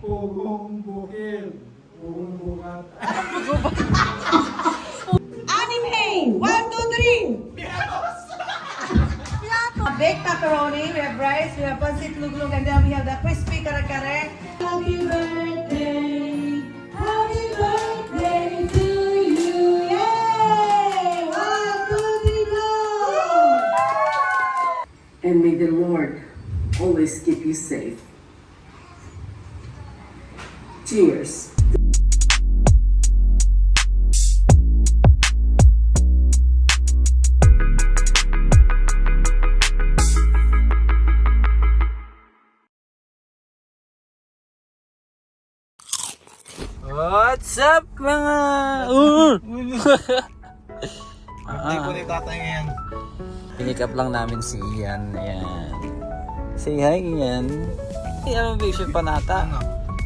Pugong bukil. Pugong bukat. Anime! 1, 2, 3! Baked macaroni, we have rice, we have pancit luglug, and then we have the crispy kare-kare. Happy birthday! Happy birthday to you! Yay! 1, 2, 3, go! And may the Lord always keep you safe. Cheers. What's up mga Birthday ko ni tatay ngayon. Pinikap lang namin si Ian. Ayan. Say hi Ian. Ano ba yung panata?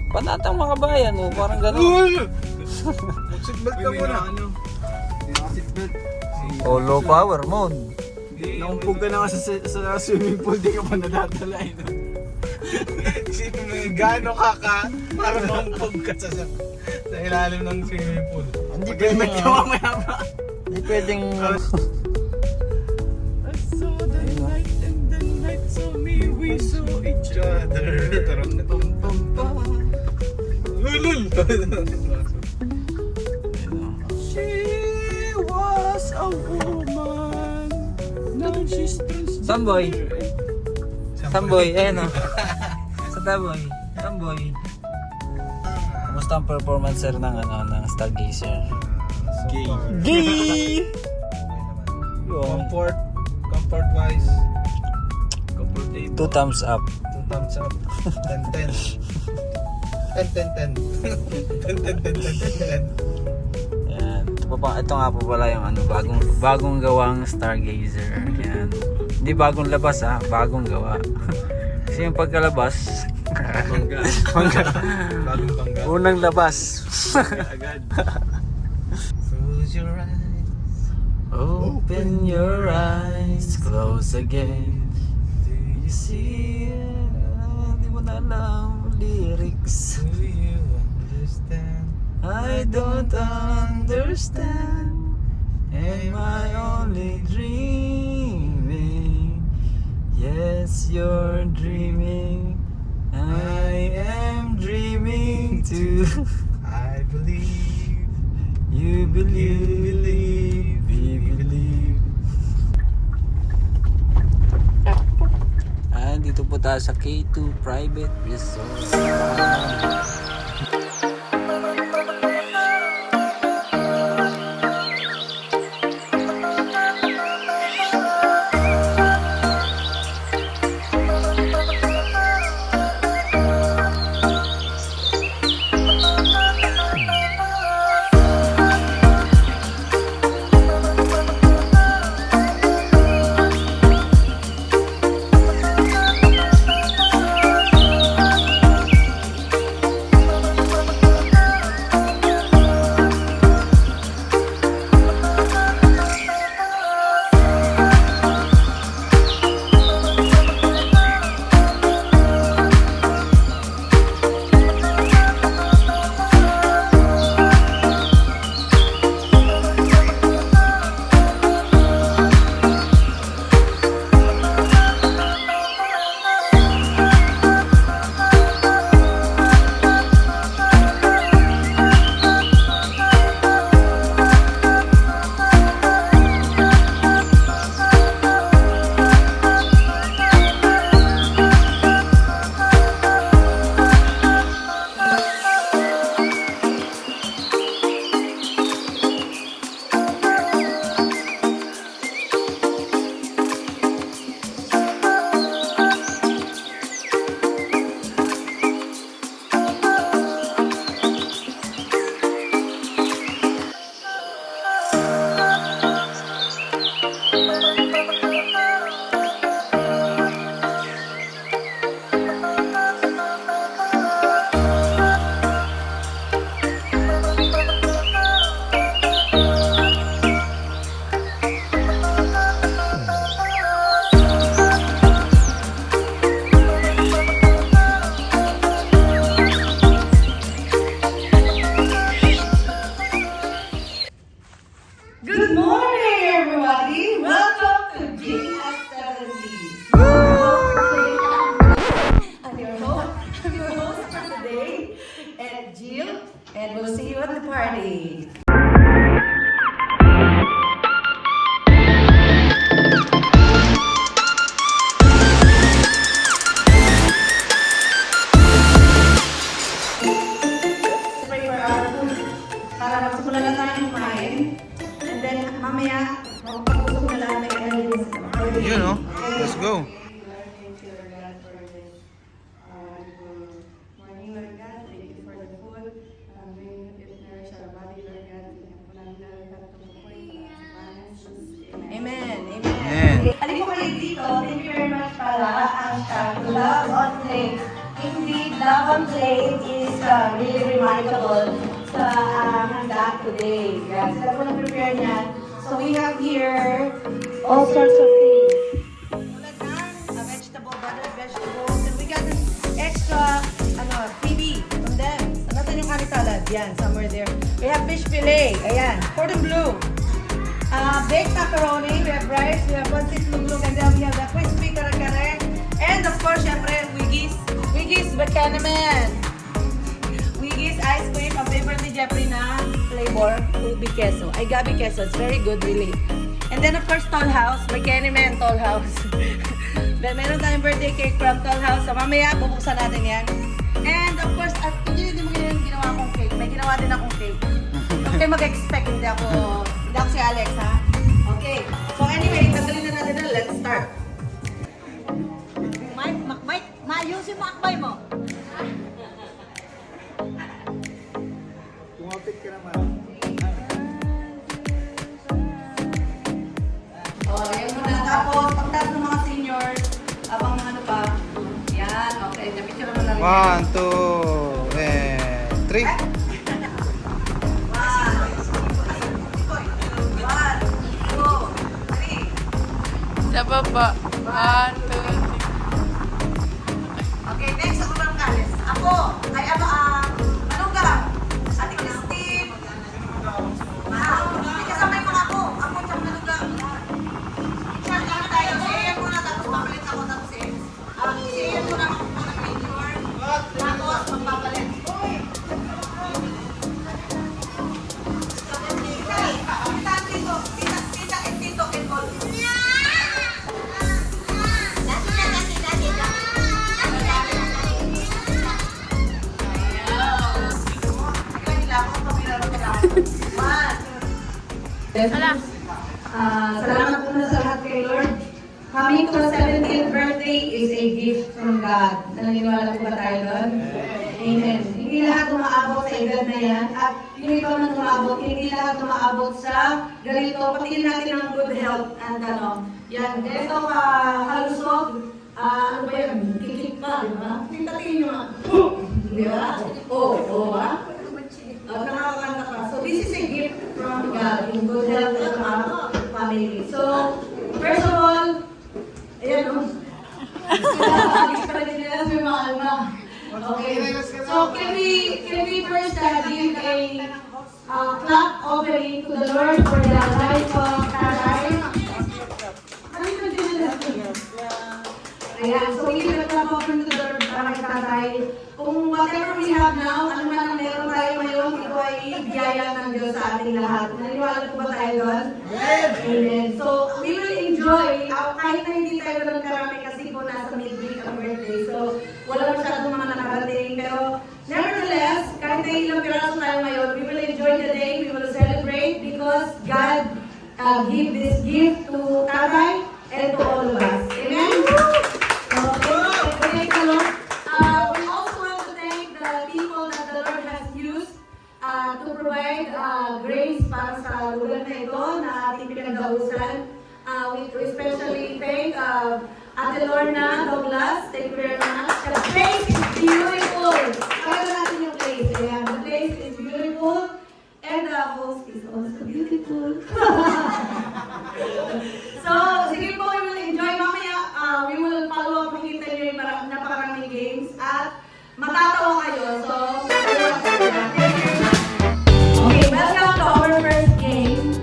Panatang mga bayan oh. Parang gano'n. Seatbelt ka muna. Seatbelt. Oh, low power mode. Naumpog ka na nga sa swimming pool, di ka pa nadadalain. Isipin mo yung gaano ka para maumpog ka sa ilalim ng swimming pool. Hindi Mag-helmet ka mamaya pa. Hindi pwedeng... I saw the light and the light saw me, we saw each other. Lulul! She was a woman. Now she's transgender. Samboy. Samboy, ayan o. Sa Samboy. Samboy. Kamusta ang performance sir ng Stargazer? Gay. Gay! Comfort wise. Comfortable. 2 thumbs up. 2 thumbs up. 10-10. 10-10-10. 10-10-10-10-10. Yan. Ito nga po pala yung bagong gawang Stargazer. Yan. Hindi bagong labas bagong gawa. Kasi yung pagkalabas, Bangga. Bagong bangga. unang labas. Agad. Close your eyes. Open your eyes, close again. Do you see it? Di mo na alam lyrics. Do you understand? I don't understand. Am I only dreaming? Yes, you're dreaming. I am dreaming too. I believe. You believe, we believe. Dito po tayo sa K2 Private Resort. Jill, and we'll see you at the party. Pray for our food para magsimula na tayo kumain. And then, mamaya, makapag-usap na lang may kailangan sa party. Yun, no? Let's go. Morning, Lord God. Thank you for the food. Bring it nourish our body, Lord God. Amen. Amen. Alin ko kayo dito, thank you very much pala. Hashtag love on plate. Indeed, love on plate is really remarkable sa handa today. Yes, sila po na-prepare niyan. So we have here all sorts of things. Tulad ng vegetable, buttered vegetables, and we got this extra, TV from them. Ano natin yung honey salad? Yan, somewhere there. We have fish fillet. Ayan, cordon bleu. Baked macaroni, we have rice, we have pancit luglug, and then we have the crispy kare-kare. And of course, syempre, Wiggy's Bacanaman. Wiggy's ice cream, ang favorite ni Jeffrey na flavor, ubi queso. Ay, gabi queso. It's very good, really. And then, of course, Toll House. Bacanaman Toll House. Then, meron tayong birthday cake from Toll House. So, mamaya, bubuksan natin yan. And, of course, at hindi mo ganyan yung ginawa kong cake. May ginawa din akong cake. Okay, mag-expect. Hindi ako si Alex, ha? Okay. So, anyway, tanggalin na natin na. Let's start. Mike, maayusin mo akbay mo. Tumapit ka naman. Yan muna. Tapos, pagtas ng mga seniors, abang ano pa. Yan, okay. Napicture mo lang. 1, 2, and 3. Sa baba. 1, 2, Okay, next ako ng kalis. Ako, ay malunggay. Ate Christine. May kasama yung mga ako. Ako, tsang malunggay. Chat lang tayo. Siya muna, tapos papalit ako. Tapos siya muna mag-picture. Tapos magpapalit. Salamat po na sa lahat kay Lord. Coming to a 17th birthday is a gift from God. Naniniwala po ba tayo doon? Amen. Hindi lahat umaabot sa edad na yan. At yung iba man umaabot, hindi lahat umaabot sa ganito. Patingin natin ang good health and yan. Ganito halusog. Ano ba yan? Kikik pa, di ba? Tingin nyo nga. Di ba? Oo, ba? Nakakakanta pa. So this is a gift from God in good health and family. So, first of all, ayan o. Alis pa rin nila may mga alma. Okay. So, can we first give a clap offering to the Lord for the life of Tatay? Ayan. So, we give a clap offering to the Lord para kay Tatay. Kung whatever we have now, ano man ang meron tayo ngayon, ito ay biyaya ng Diyos sa ating lahat. Naniwala po ba tayo doon? Yes! Amen. So, we will enjoy, kahit na hindi tayo doon karami kasi po nasa midweek ang birthday. So, wala masyadong mga nakarating. Pero, nevertheless, kahit na ilang piraso tayo ngayon, we will enjoy the day, we will celebrate because God give this gift to Tatay and to all of us. Amen? So, thank the Lord. We also want to thank the people that the Lord has used to provide grace para sa lugar na ito na ating pinagdausan. We especially thank Ate Lorna Douglas. Thank you very much. The place is beautiful. Kaya natin yung place. Ayan. The place is beautiful. And the host is also beautiful. So, sige po, we will enjoy. Mamaya, we will follow up. Makikita nyo yung napakaraming games. At matatawa kayo. So, okay, welcome to our first game.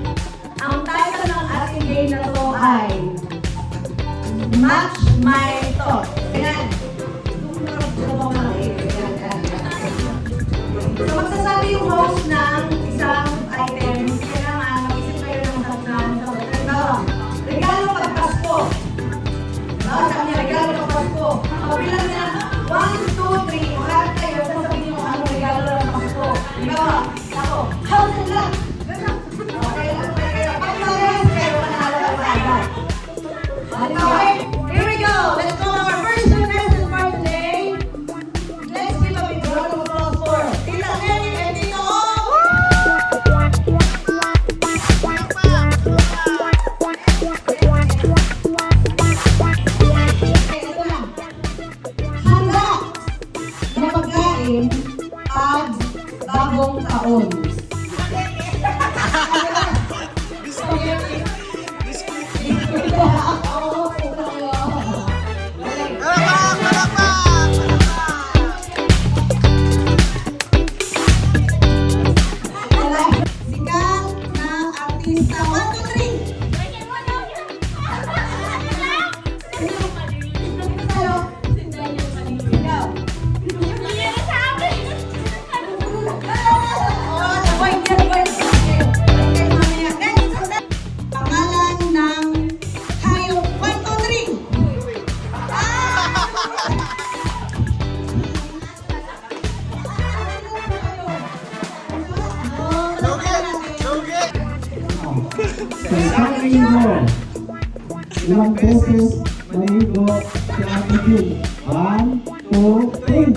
Ang title ng ating game na to ay Match My Thought. Ayan. bilang niya. 1, 2, 3. Lahat kayo, sasabihin mo ano regalo ng Pasko. Ikaw, ako. Thousand lang. Okay, okay kayo. Pag parehas kayo, panalo ka agad. Okay, here we go. Let's go our first contestant for today. Let's give a big round of applause for Tita Nelly and Tito Ong. Ito na. Handa na pagkain pag bagong taon. Sikat na artista. 1, 2, 3. Pangalan ng hayop. 1, 2, 3. Pagkain mo. Ilang beses maligo sa ating 1, 2, 3.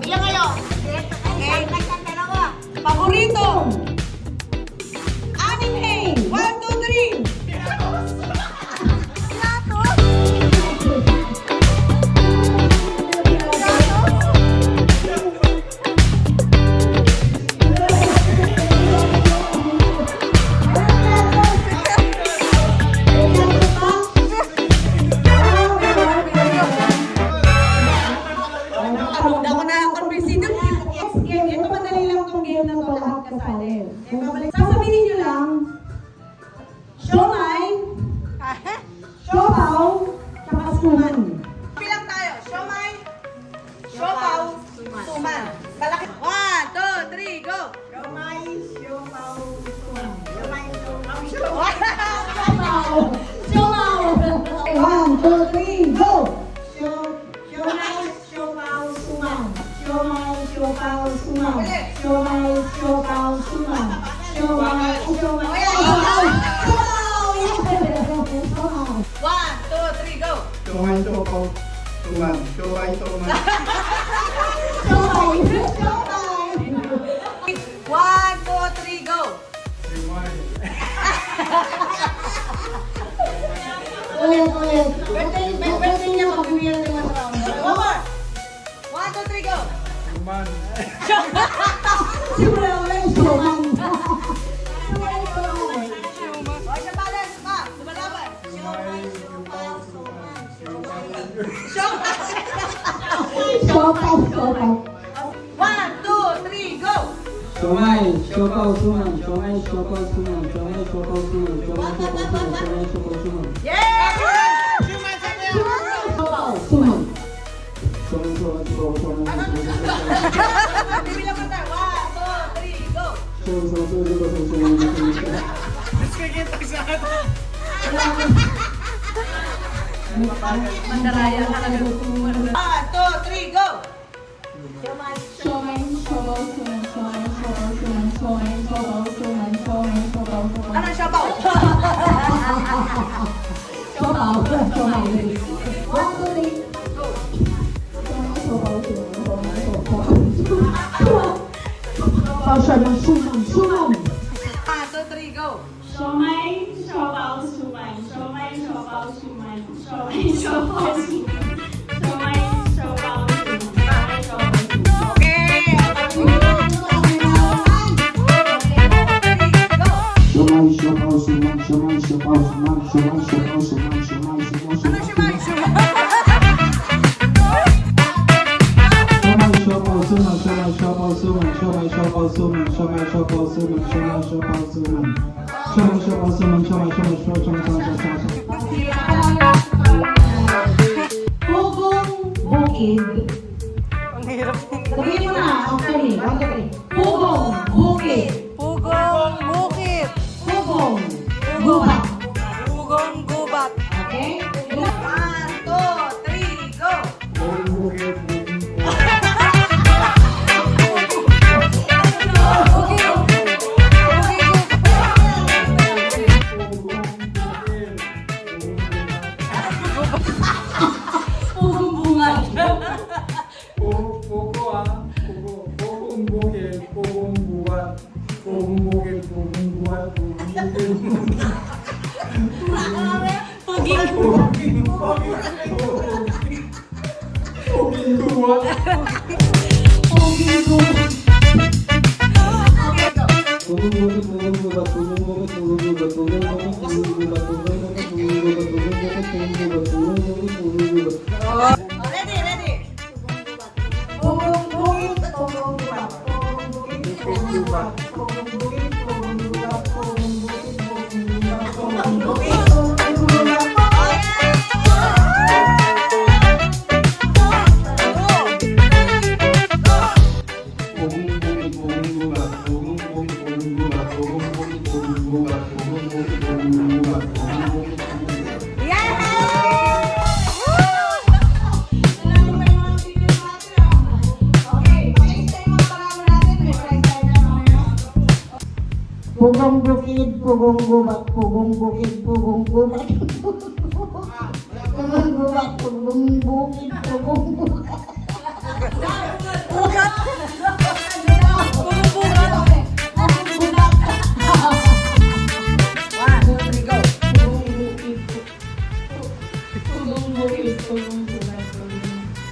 Bilang kayo. Okay. Paborito. Anime. 1, 2, 3. Ako na ang konbisita. Ito madali lang itong game na ito, lahat kasali. Sasabihin nyo lang, siomay, siopaw, tsaka suman. Bilang tayo, siomay, siopaw, suman. Malaki. 1, 2, 3, go! Siomay, siopaw, suman. Siomay, siopaw, suman. Siopaw! 1, 2, 3, go! Siomay, siopaw, suman. Siomay, siopaw, suman. Siomay, siopaw, suman. Siomay, siopaw, suman. 1, 2, 3, go! Tumay, tumaw, tuman. Tumay, tuman. Siomay, siomay. 1, 2, 3, go! Ulit. Birthday niya, mag-uwihan naman round. One more. 1, 2, 3, go! Tuman. Simula ulit, siomay. O, isa balance pa. Lumalaban. Siomay, siopaw, suman. Siomay. Siopaw, siopaw. 1, 2, 3, go! Siomay, siopaw, suman. Siomay, siopaw, suman. Siomay, siopaw, suman. Siomay, siopaw, suman. Siomay, siopaw, suman. Yeah! Suman. Siomay, siopaw, suman. Bibilang ko tayo. 1, 2, 3, go! Mandaraya ka lang. 1, 2, 3, go! Ano siya ba? Suman. 1, 2, 3, go! Siomay, siopaw, suman. Siomay, siopaw, suman. Siomay, siopaw, suman. Siomay, siopaw, suman. Siomay, siopaw, suman. Okay! Siomay, siopaw, suman. Siomay, siopaw, suman. Siomay, siopaw, suman. Siomay, siopaw, suman. Ano siya ba? suman, shomai shopao suman, shomai shopao suman. Shomai shopao suman, shomai shomai shomai shomai shomai shomai. Pugong bukid. Ang hirap. Sabihin mo na, actually. Pugong bukid. Pugong bukid. Pugong gubat. Pugong gubat. Okay? 1, 2, 3, go! Pugong bunga. Ready, ready. Pugong bukid, pugong gubat. Pugong bukid, pugong gubat. Pugong bukid, pugong gubat. Pugong bukid, pugong gubat. Pugong bukid, pugong gubat. Pugong bukid, pugong gubat, pugong bukid, pugong gubat. Pugong gubat, pugong bukid, pugong gubat. Bugat. Pugong bugat. Pugong gubat. 1, 2, 3, go. Pugong bukid, pugong gubat,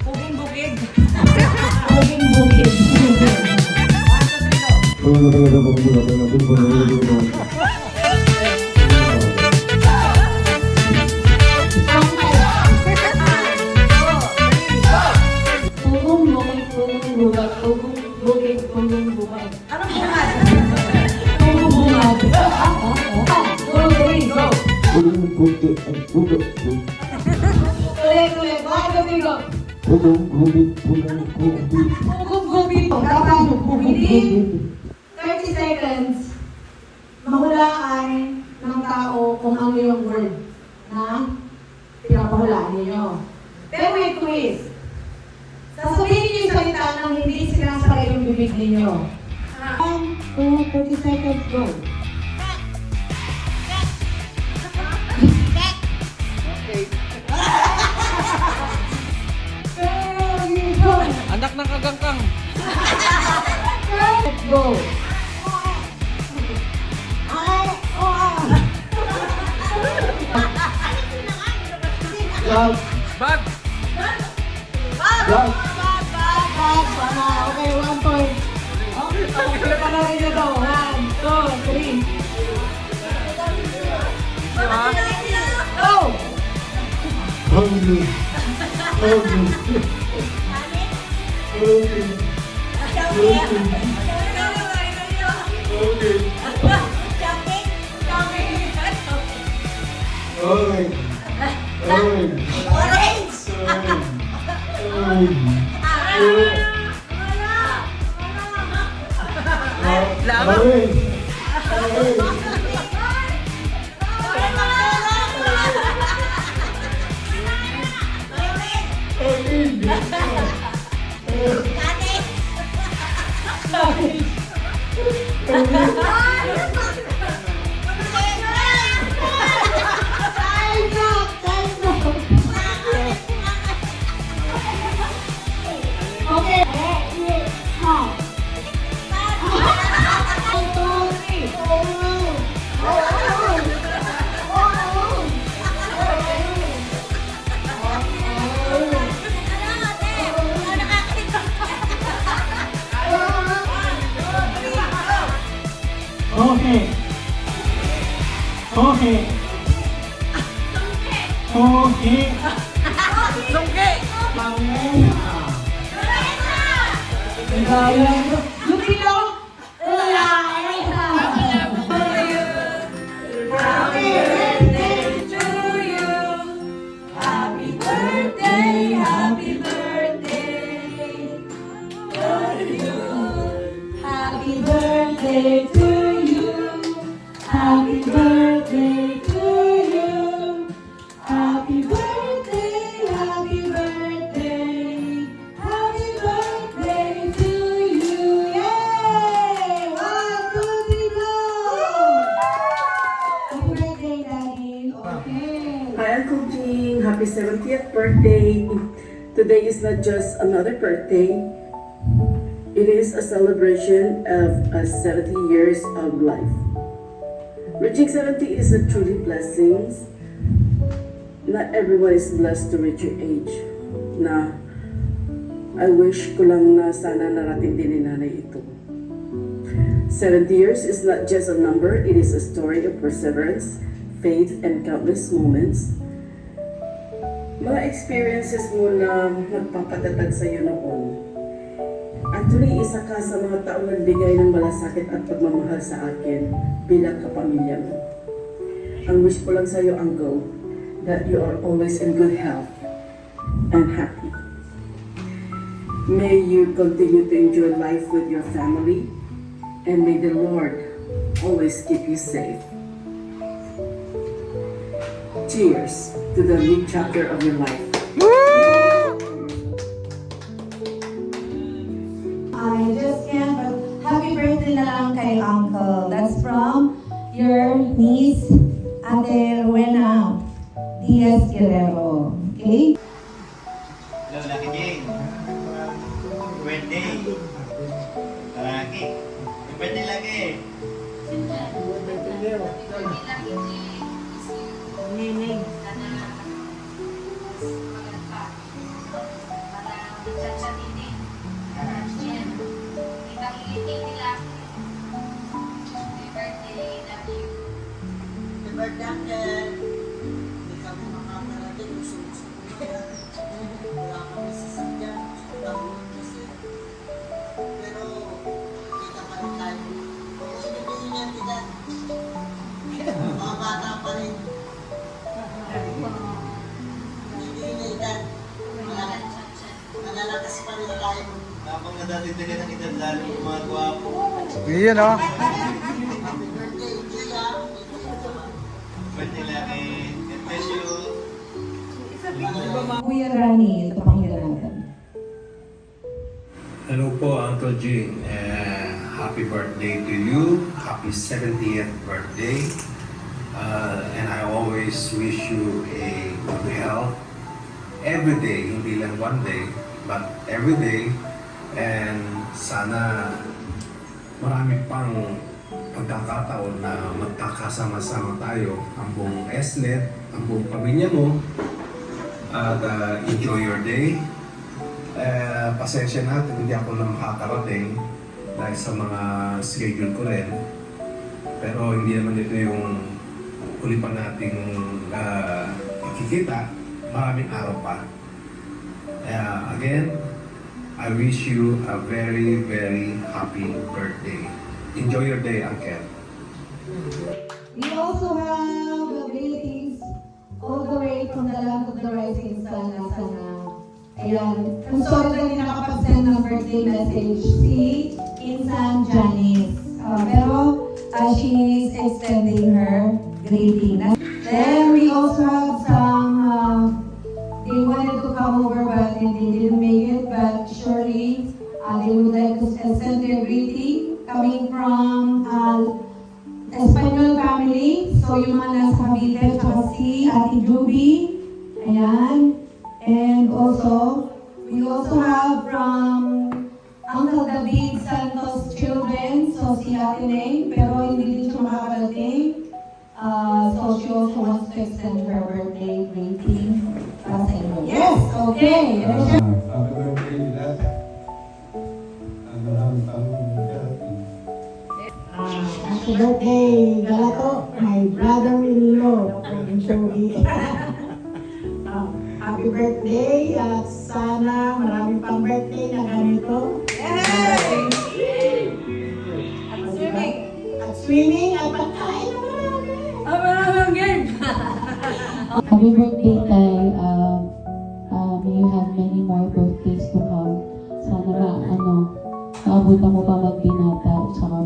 Puging bukid. pugong bukid. 1, 2, 3, go. Pugong bukid, pugong gubat, pugong bukid, pugong gubat. Anong bungat? Pugong bugat. 2, 3, go. Ulit, 1, 2, 3, go. Pugong gubit. Dapat within 30 seconds, mahulaan ng tao kung ano yung word na pinapahulaan ninyo. Pero may quiz. Sasabihin niyo yung salita nang hindi sinasakay yung bibig ninyo. 1, 2, 30 seconds, go. Go. Anak ng kagangkang. Let's go. Bag! Okay, 1 point. Okay, panoorin nyo to. 1, 2, 3. Go! Okay. Sungki. Yung ilaw, birthday to you. Happy birthday to you. Happy birthday, happy birthday. Happy birthday to you. Yay! 1, 2, 3, go! Happy birthday, Daddy. Okay. Hi, Uncle Jing. Happy 70th birthday. Today is not just another birthday. It is a celebration of 70 years of life. Reaching 70 is a truly blessing. Not everyone is blessed to reach your age. Na I wish ko lang na sana narating din ni nanay ito. 70 years is not just a number, it is a story of perseverance, faith, and countless moments. Mga experiences mo na magpapatatag sa iyo noon. Actually, isa ka sa mga taong nagbigay ng malasakit at pagmamahal sa akin bilang kapamilya mo. Ang wish ko lang sa iyo, Uncle, that you are always in good health and happy. May you continue to enjoy life with your family, and may the Lord always keep you safe. Cheers to the new chapter of your life. I just can't, but happy birthday na lang kay Uncle. That's from your niece, Ate Rowena Diaz Guerrero. Okay? Hello, Lucky Jane. Birthday. Laki. Birthday lagi. Neneng. Habang nadadagdagan ng edad lalo yung mga gwapo. Iyan o. Birthday lagi. God bless you. Kuya Rani, ito pakinggan natin. Hello po, Uncle Jing. Happy birthday to you. Happy 70th birthday. And I always wish you a good health. Every day, hindi lang one day, but every day. And sana marami pang pagkakataon na magkakasama-sama tayo, ang buong SNET, ang buong pamilya mo, at enjoy your day. Pasensya na, hindi ako na makakarating dahil sa mga schedule ko rin. Pero hindi naman ito yung huli pa nating ikikita. Maraming araw pa. Again, I wish you a very, very happy birthday. Enjoy your day, Uncle. We also have the greetings all the way from the land of the rising sun. Ayan. Kung sorry lang din nakapag-send ng birthday message si Insan Janice. Pero she is extending her greeting. Then we also have some, they wanted to come over but they didn't make it. But surely they would like to send their greeting coming from Espanyol family. So yung mga nasa Cavite, tsaka si Ate Juby. Ayan. And also, we also have from Uncle David Santos children. So si Ate Neng, pero hindi din siya makakarating. So she also wants to extend her birthday greeting para sa inyo. Yes! Okay! Happy birthday, Dad. Ang maraming pang-birthday. Happy birthday, Galato, my brother-in-law from Joey. Happy birthday at sana maraming pang birthday na ganito. Yay! At swimming. At swimming at pagkain na marami. Ang game. Happy birthday, Tay. May you have many more birthdays to come. Sana maabutan mo pa magbinata at saka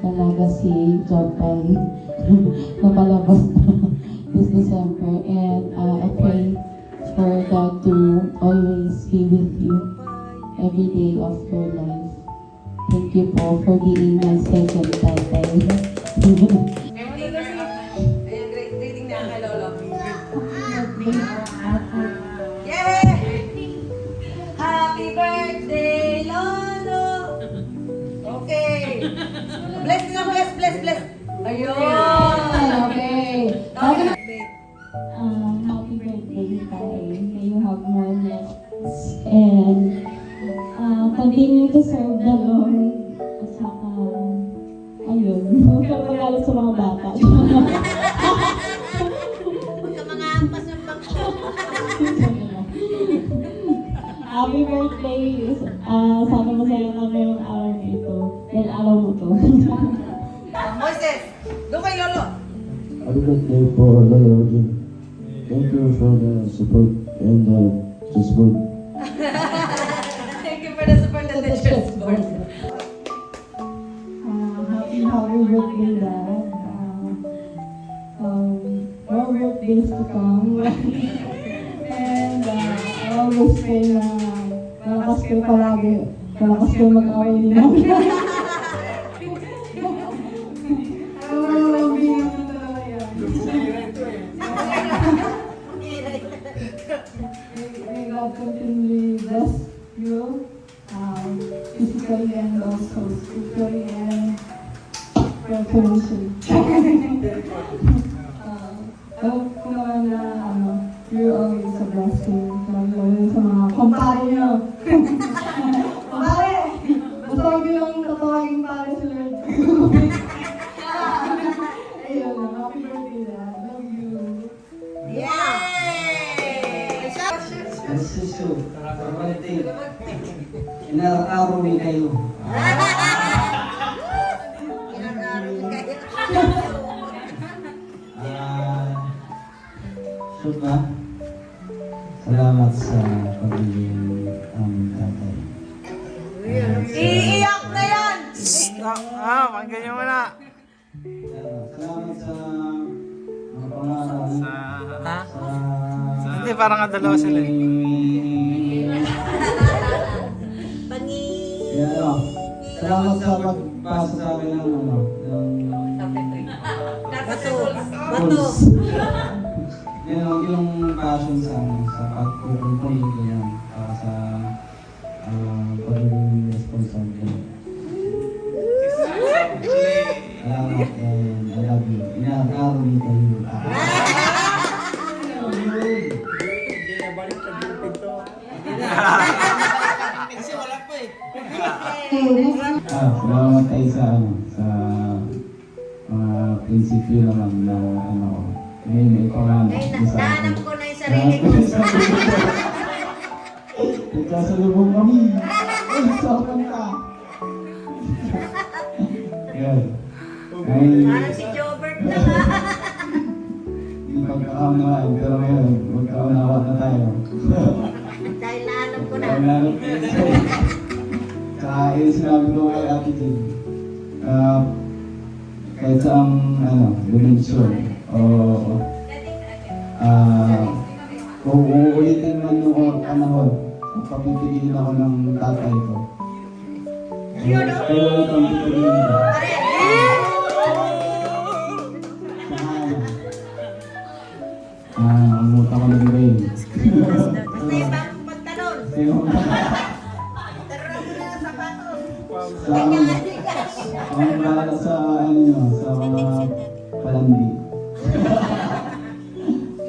dalaga si Jopay na palabas this December. And I pray for God to always be with you every day of your life. Thank you po for being my second tatay. Ayan, greeting na kay Lolo. Yay! Happy birthday, Lolo! Okay. Bless na, bless. Ayun! Okay. Happy birthday, Tay. May you have more blessings and continue to serve the Lord. At saka, ayun, huwag kang magalit sa mga bata. Happy birthday! Sana masaya ka ngayong araw na ito. Dahil araw mo to. Moises, doon kay Lolo. Happy birthday po, Lolo Jim. Thank you for the support and the support. Thank you for the support and the transport. Happy birthday, Dad. More birthdays to come. And I always say na malakas kayo palagi. Malakas kayo mag-away ni Mama. May God continually bless you physically and also spiritually and financially. Alam ko naman na you're always a blessing. Lalo sa mga kumpare nyo. Kumpare! Basta huwag nyo lang tatawagin pare si Lord. Ayun, happy birthday, Dad. Love you. Yay! Susu, birthday. Inaraw ni kayo. Suka, salamat sa pagiging tatay. Iiyak na yan! Pakinggan nyo muna. Salamat sa mga pangalan. Hindi, parang kadalawa sila eh. Salamat sa pagpasa sa akin ng Bato. yung passion sa pagpupunta yan para sa pagiging responsible. Salamat and I love you. Inaaral ni kayo. Salamat tayo sa mga prinsipyo naman na may pangalan sa akin. Nahanap ko na yung sarili ko. Nagkasalubong kami. Ay, sokan ka. Yan. Parang si Jobert na nga. Hindi magkakaunawaan, pero ngayon, magkakaunawaan na tayo. Dahil nahanap ko na. Pangalan ko yun sa'yo. Tsaka sinabi ko kay Ate Jin, kahit saang dimensyon, o kung uulitin man yung panahon, papipiliin ako ng tatay ko. Pero itong pipiliin ko. Ang muta ko ng rain. Basta yung bagong pantalon. Tarong mo na yung sapatos. Ang bahala sa mga palandi.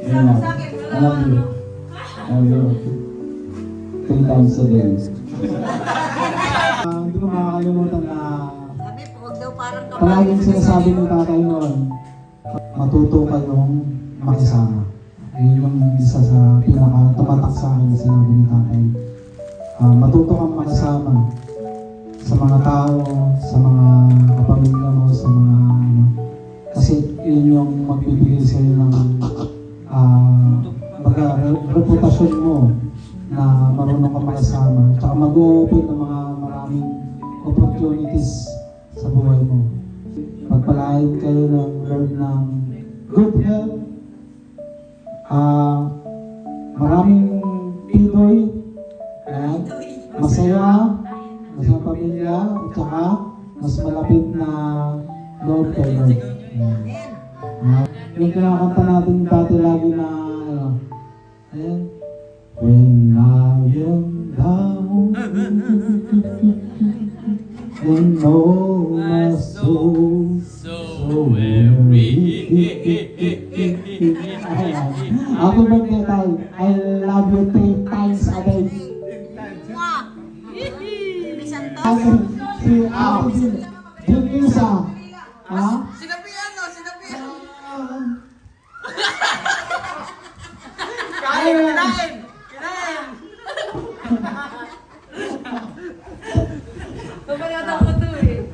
Ayun na. I love you. I love you. 3 times a day. Hindi ko makakalimutan na Sabi, huwag daw parang palaging sinasabi ng tatay noon, matuto kayong makisama. Ayun yung isa sa pinaka-tumatak sa akin na sinabi ng tatay. Matuto kang makisama sa mga tao, sa mga kapamilya mo, sa mga kasi yun yung magbibigay sa'yo ng reputasyon mo na marunong ka makasama. Tsaka mag-open ng mga maraming opportunities sa buhay mo. Pagpalain kayo ng Lord ng good health. Maraming Pinoy at masaya sa pamilya at saka mas malapit na Lord kay Lord. Yung kinakanta natin dati lagi na ayan. When I am down and all my soul so weary. Happy birthday, Tay. I love you 3 times a day. Si Ate Junisa. Ha? Sinabihan, no? Sinabihan. Kain, kinain! Kinain! Papagatan ko to eh.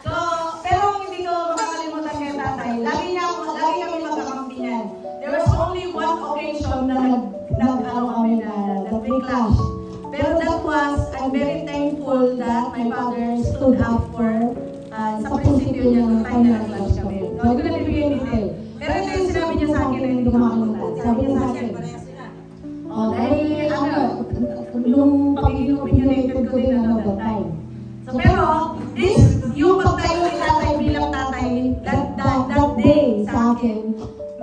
So, pero hindi ko makakalimutan kay tatay. Lagi kami magkakampihan. There was only one occasion na kami na may clash. Pero that was, I'm very thankful that my father stood up for sa prinsipyo niya ng time na nag-clash kami. So, hindi ko na bibigyan detail. Pero ito yung sinabi niya sa akin na hindi ko makalimutan. Sabi niya sa akin, dahil yung pagiging opinionated ko din that time. So, pero, yung pagtayo ni tatay bilang tatay, that day sa akin,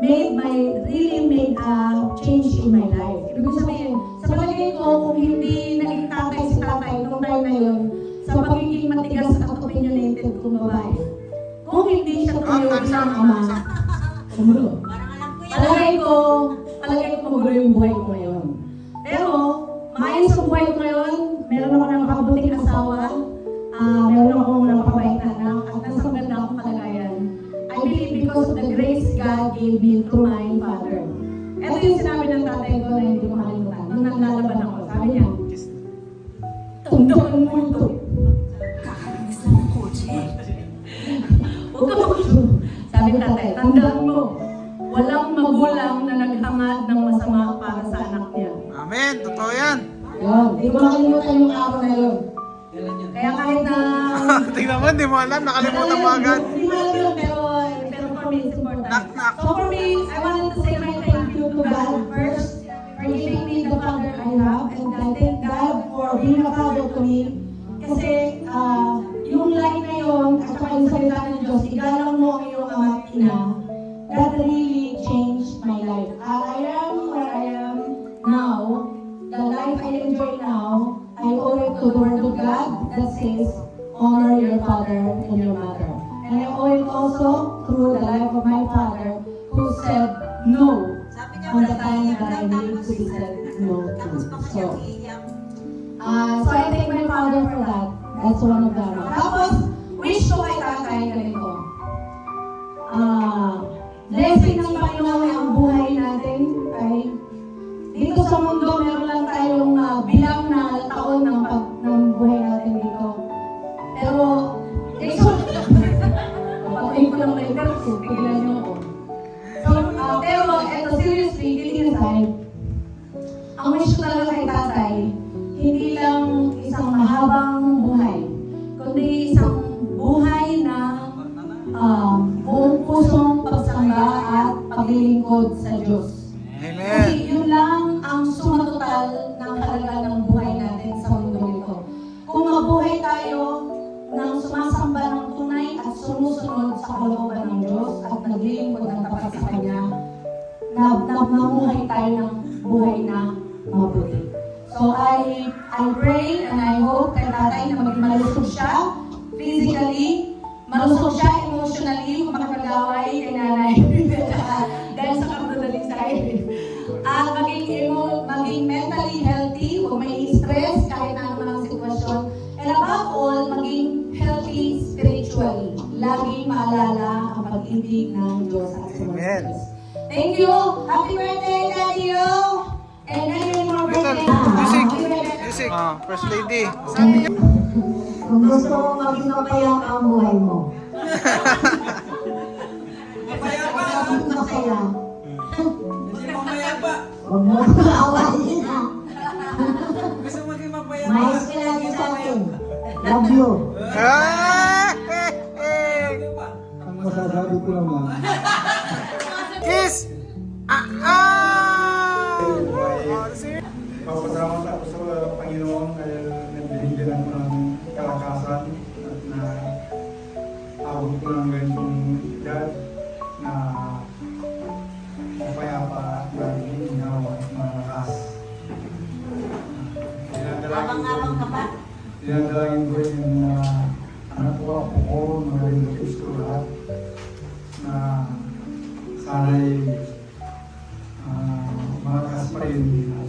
really made a change in my life. Ibig sabihin, sa palagay ko, kung hindi naging tatay si tatay noong time na yun, sa pagiging matigas at opinionated kong babae, kung hindi siya tuloy bilang ama, sumulo. Palagay ko magulo yung buhay ko ngayon. Pero, maayos ang buhay ko ngayon, meron ako ng makabuting asawa, meron akong napakabait na anak, at nasa maganda akong kalagayan. I believe because of the grace God gave me through my father. Ito yung sinabi ng tatay ko na hindi ko makalimutan. Nung naglalaban ako, sabi niya, tandaan mo ito. Kakalinis lang ang kotse. Huwag ka magulo. Sabi ng tatay, tandaan mo, walang magulang na naghangad ng masama para sa anak niya. Amen! Totoo yan! Yun, hindi ko makalimutan yung araw na yun. Kaya kahit na... Tingnan mo, hindi mo alam. Nakalimutan mo agad. Hindi mo alam yun, pero for me, it's important. Knock. So for me, I wanted to say my thank you to God first for giving me the father I have, and I thank God for being a father to me. Kasi yung line na yun, at saka yung salita ng Diyos, igalang mo ang iyong ama at ina, that really changed my life. I am where I am now. The life I enjoy now, I owe it to the word of God that says, honor your father and your mother. And I owe it also through the life of my father who said no on the time that I needed to be said no to. So I thank my father for that. That's one of them. Tapos, wish ko kay tatay ganito. Blessing ng Panginoon ang buhay natin ay dito sa mundo, meron lang tayong bilang na taon ng buhay natin dito. Pero, patayin ko lang kayo, pero pigilan niyo ako. So, pero, eto, seriously, kidding aside, ang wish ko talaga kay tatay, hindi lang isang mahabang buhay, kundi isang buhay na buong pusong pagsamba at paglilingkod sa Diyos. Kasi yun lang ang sumatotal ng kahalaga ng buhay natin sa mundo nito. Kung mabuhay tayo ng sumasamba ng tunay at sumusunod sa kalooban ng Diyos at naglilingkod ng tapat sa Kanya, namuhay tayo ng buhay na mabuti. So I pray and I hope kay tatay na maging malusog siya physically, malusog siya emotionally, makapag-away kay nanay dahil sa kamadaling side. At maging mentally healthy, huwag may stress kahit na naman ang sitwasyon. And above all, maging healthy spiritually. Laging maalala ang pag-ibig ng Diyos at sa mga Diyos. Thank you! Happy birthday, Daddy Yo! And many more birthday! Music! First lady. Kung gusto mo maging mapayapa ang buhay mo. Masaya. Huwag mo awayin na. Mais ka lagi sa akin. Love you. Sabi ko naman. Kiss! Papasalamat ako sa Panginoon dahil nabibigyan ako ng kalakasan at na abot ko ng ganitong edad na mapayapa na ginawa at malakas. Abang-abang ka ba? Dinadalangin ko yung anak ko, apo ko, mga relatives ko lahat na sana'y malakas pa rin at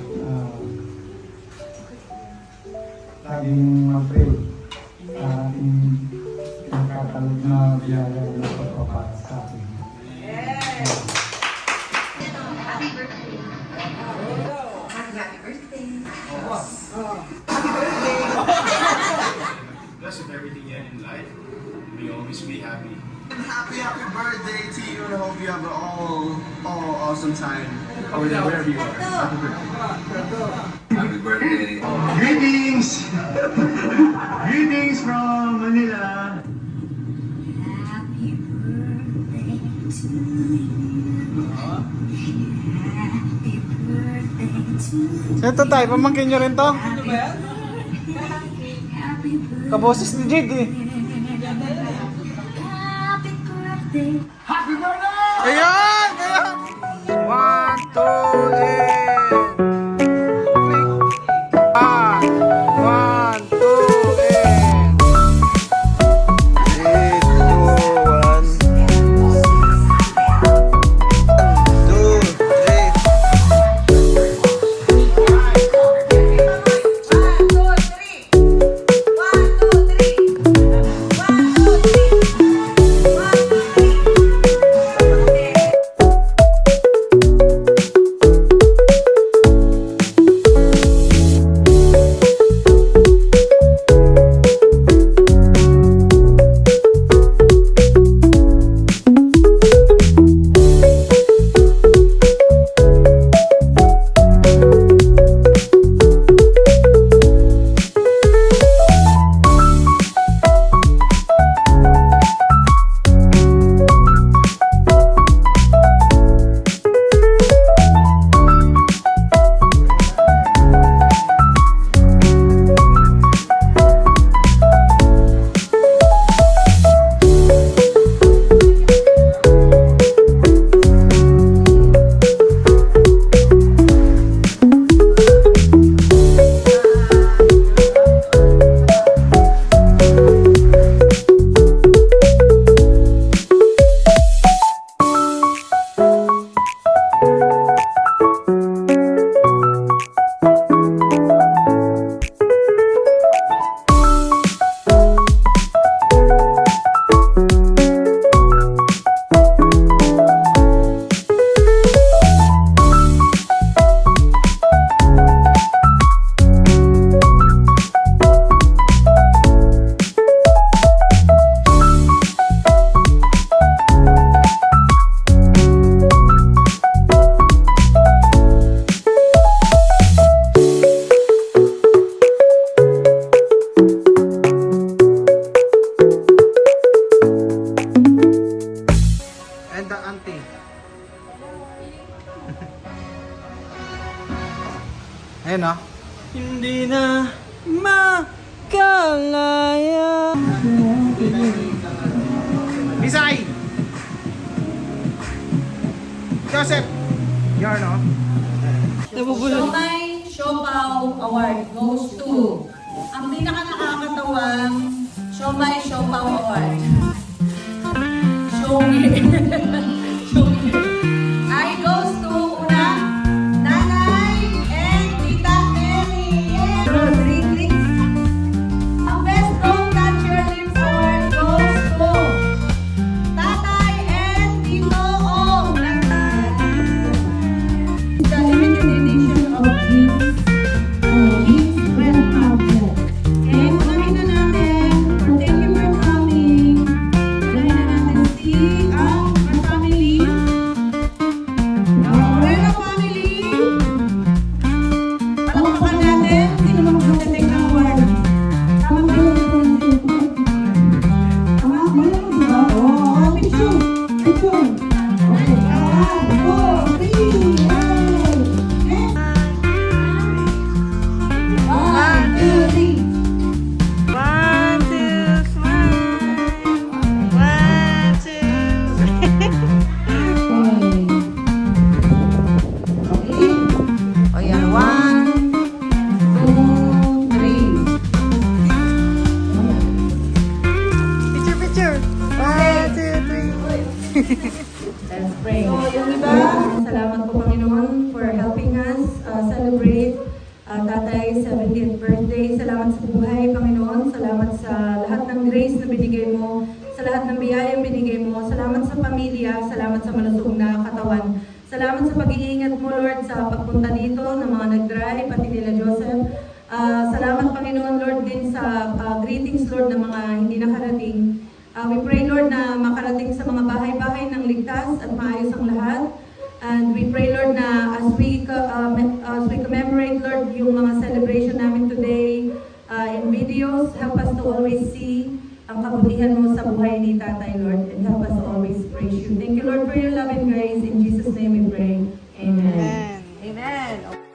laging mag-pray sa ating pinakatalog na biyaya na pagpapat sa atin. Bless of everything you have in life. May always be happy. Happy birthday to you and I hope you have an all awesome time over there wherever you are. Happy birthday. Happy birthday. Greetings! Greetings from Manila. Ito tayo, pamangkin nyo rin to? Kaboses ni Jade eh. Ayan! Ayan! 1, 2, and... 1, 2, and... 3, Ayun o. Hindi na makalaya. Bisay! Joseph! Yarn o. Shomai Siopaw Award goes to ang pinaka nakakatawang Shomai Siopaw Award. Shomi. Shomi. Ay goes to una, Nanay and Tita Mary. Yay! Ang Best Don't Touch Your Lips Award goes to Tatay and Tito Ong. The limited edition of gifts. Okay, unahin na natin. Thank you for coming. Unahin na natin si ang kasama picture. 1, 2, 3. Let's pray. So, yung iba, salamat po Panginoon for helping us celebrate Tatay 70th birthday. Salamat sa buhay, Panginoon. Salamat sa lahat ng grace na binigay mo, sa lahat ng biyayang binigay mo. Salamat sa pamilya, salamat sa malusog na katawan. Salamat sa pag-iingat mo, Lord, sa pagpunta dito ng mga nag-drive, pati nila Joseph. Salamat, Panginoon, Lord, din sa greetings, Lord, ng mga hindi nakarating. We pray, Lord, na makarating sa mga bahay-bahay ng ligtas at maayos ang lahat. And we pray, Lord, na as we commemorate, Lord, yung mga celebration namin today in videos, help us to always see ang kabutihan mo sa buhay ni Tatay, Lord, and help us to always praise you. Thank you, Lord, for your love and grace. In Jesus' name we pray. Amen. Amen. Amen.